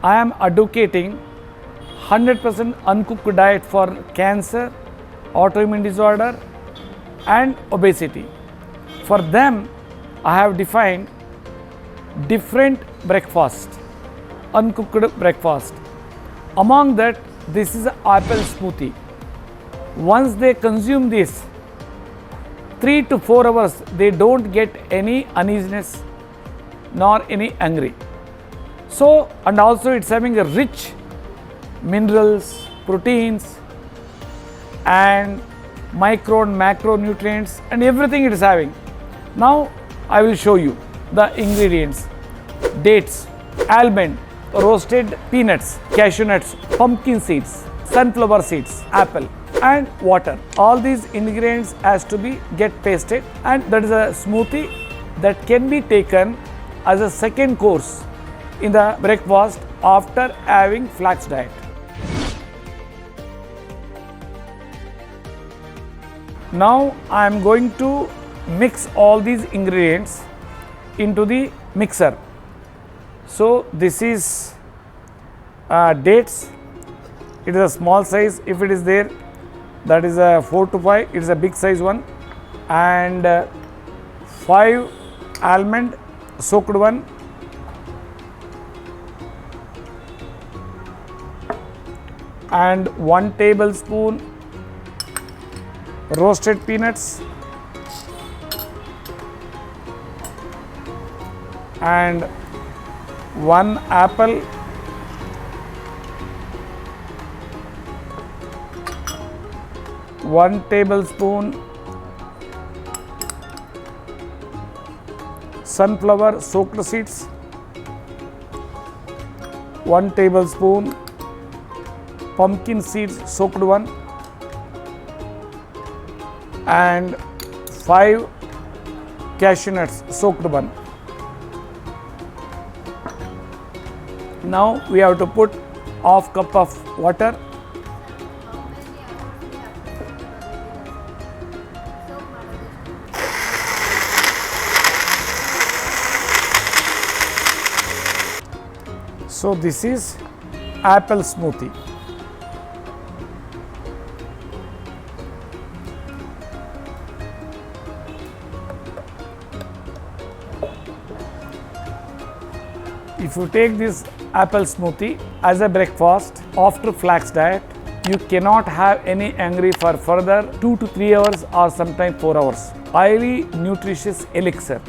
I am advocating 100% uncooked diet for cancer, autoimmune disorder and obesity. For them, I have defined different breakfast, uncooked breakfast. Among that, this is an apple smoothie. Once they consume this, 3 to 4 hours, they don't get any uneasiness nor any hungry. So, and also it's having a rich minerals, proteins and micro and macronutrients and everything it is having. Now, I will show you the ingredients: dates, almond, roasted peanuts, cashew nuts, pumpkin seeds, sunflower seeds, apple and water. All these ingredients has to be get pasted, and that is a smoothie that can be taken as a second course in the breakfast after having flax diet. Now I am going to mix all these ingredients into the mixer. So this is dates. It is a small size. If it is there, that is a 4 to 5. It is a big size one, and 5 almond soaked one, and 1 tablespoon roasted peanuts, and 1 apple, one tablespoon sunflower soaked seeds, 1 tablespoon pumpkin seeds soaked one, and 5 cashew nuts soaked one. Now we have to put half cup of water. So this is apple smoothie. If you take this apple smoothie as a breakfast after flax diet, you cannot have any hungry for further 2 to 3 hours or sometimes 4 hours. Highly nutritious elixir.